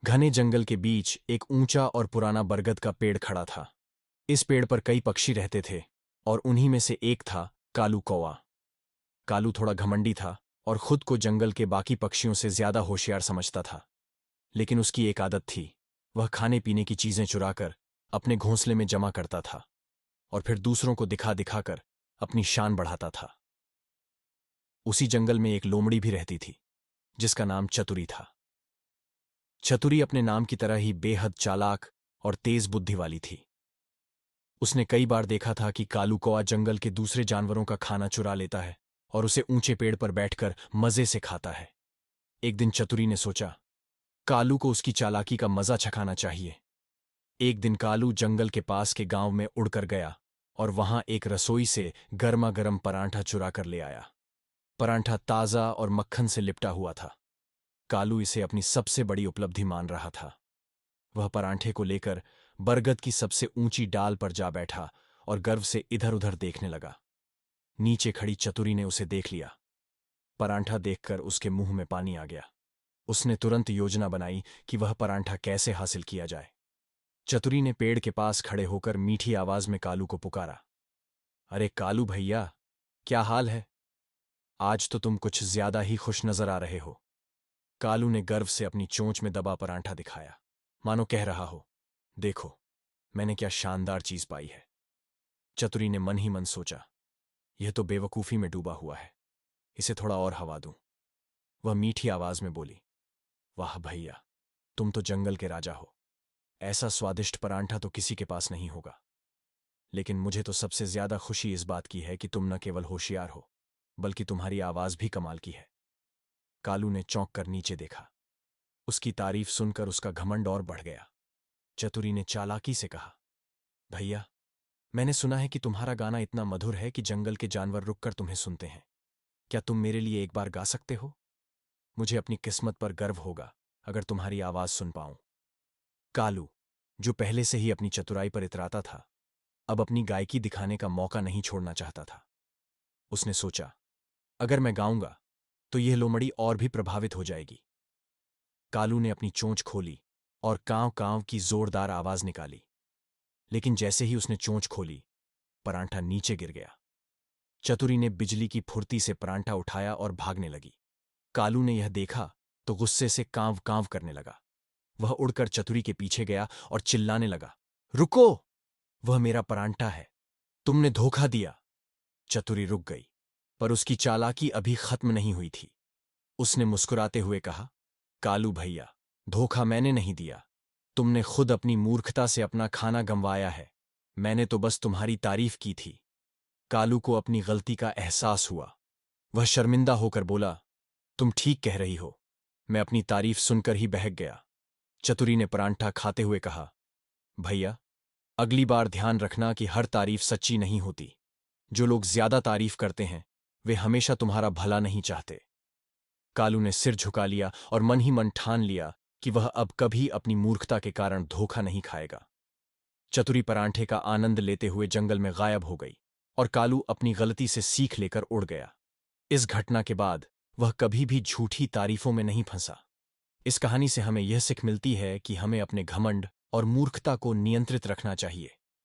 घने जंगल के बीच एक ऊंचा और पुराना बरगद का पेड़ खड़ा था। इस पेड़ पर कई पक्षी रहते थे और उन्हीं में से एक था कालू कौवा। कालू थोड़ा घमंडी था और खुद को जंगल के बाकी पक्षियों से ज्यादा होशियार समझता था। लेकिन उसकी एक आदत थी, वह खाने पीने की चीजें चुराकर अपने घोंसले में जमा करता था और फिर दूसरों को दिखा दिखाकर अपनी शान बढ़ाता था। उसी जंगल में एक लोमड़ी भी रहती थी जिसका नाम चतुरी था। चतुरी अपने नाम की तरह ही बेहद चालाक और तेज बुद्धि वाली थी। उसने कई बार देखा था कि कालू कौवा जंगल के दूसरे जानवरों का खाना चुरा लेता है और उसे ऊंचे पेड़ पर बैठकर मजे से खाता है। एक दिन चतुरी ने सोचा, कालू को उसकी चालाकी का मजा चखाना चाहिए। एक दिन कालू जंगल के पास के गांव में उड़कर गया और वहां एक रसोई से गर्मा गर्म परांठा चुरा कर ले आया। परांठा ताजा और मक्खन से लिपटा हुआ था। कालू इसे अपनी सबसे बड़ी उपलब्धि मान रहा था। वह परांठे को लेकर बरगद की सबसे ऊंची डाल पर जा बैठा और गर्व से इधर उधर देखने लगा। नीचे खड़ी चतुरी ने उसे देख लिया। परांठा देखकर उसके मुंह में पानी आ गया। उसने तुरंत योजना बनाई कि वह परांठा कैसे हासिल किया जाए। चतुरी ने पेड़ के पास खड़े होकर मीठी आवाज में कालू को पुकारा, अरे कालू भैया, क्या हाल है? आज तो तुम कुछ ज्यादा ही खुश नजर आ रहे हो। कालू ने गर्व से अपनी चोंच में दबा परांठा दिखाया, मानो कह रहा हो, देखो मैंने क्या शानदार चीज पाई है। चतुरी ने मन ही मन सोचा, यह तो बेवकूफी में डूबा हुआ है, इसे थोड़ा और हवा दूं। वह मीठी आवाज में बोली, वाह भैया, तुम तो जंगल के राजा हो। ऐसा स्वादिष्ट परांठा तो किसी के पास नहीं होगा। लेकिन मुझे तो सबसे ज्यादा खुशी इस बात की है कि तुम न केवल होशियार हो, बल्कि तुम्हारी आवाज भी कमाल की है। कालू ने चौंक कर नीचे देखा। उसकी तारीफ सुनकर उसका घमंड और बढ़ गया। चतुरी ने चालाकी से कहा, भैया, मैंने सुना है कि तुम्हारा गाना इतना मधुर है कि जंगल के जानवर रुककर तुम्हें सुनते हैं। क्या तुम मेरे लिए एक बार गा सकते हो? मुझे अपनी किस्मत पर गर्व होगा अगर तुम्हारी आवाज सुन पाऊं। कालू, जो पहले से ही अपनी चतुराई पर इतराता था, अब अपनी गायकी दिखाने का मौका नहीं छोड़ना चाहता था। उसने सोचा, अगर मैं गाऊंगा तो यह लोमड़ी और भी प्रभावित हो जाएगी। कालू ने अपनी चोंच खोली और कांव कांव की जोरदार आवाज निकाली। लेकिन जैसे ही उसने चोंच खोली, परांठा नीचे गिर गया। चतुरी ने बिजली की फुर्ती से परांठा उठाया और भागने लगी। कालू ने यह देखा तो गुस्से से कांव कांव करने लगा। वह उड़कर चतुरी के पीछे गया और चिल्लाने लगा, रुको! वह मेरा परांठा है, तुमने धोखा दिया। चतुरी रुक गई, पर उसकी चालाकी अभी खत्म नहीं हुई थी। उसने मुस्कुराते हुए कहा, कालू भैया, धोखा मैंने नहीं दिया। तुमने खुद अपनी मूर्खता से अपना खाना गंवाया है। मैंने तो बस तुम्हारी तारीफ की थी। कालू को अपनी गलती का एहसास हुआ। वह शर्मिंदा होकर बोला, तुम ठीक कह रही हो, मैं अपनी तारीफ सुनकर ही बहक गया। चतुरी ने परांठा खाते हुए कहा, भैया, अगली बार ध्यान रखना कि हर तारीफ सच्ची नहीं होती। जो लोग ज्यादा तारीफ करते हैं वे हमेशा तुम्हारा भला नहीं चाहते। कालू ने सिर झुका लिया और मन ही मन ठान लिया कि वह अब कभी अपनी मूर्खता के कारण धोखा नहीं खाएगा। चतुरी परांठे का आनंद लेते हुए जंगल में गायब हो गई और कालू अपनी गलती से सीख लेकर उड़ गया। इस घटना के बाद वह कभी भी झूठी तारीफों में नहीं फंसा। इस कहानी से हमें यह सीख मिलती है कि हमें अपने घमंड और मूर्खता को नियंत्रित रखना चाहिए।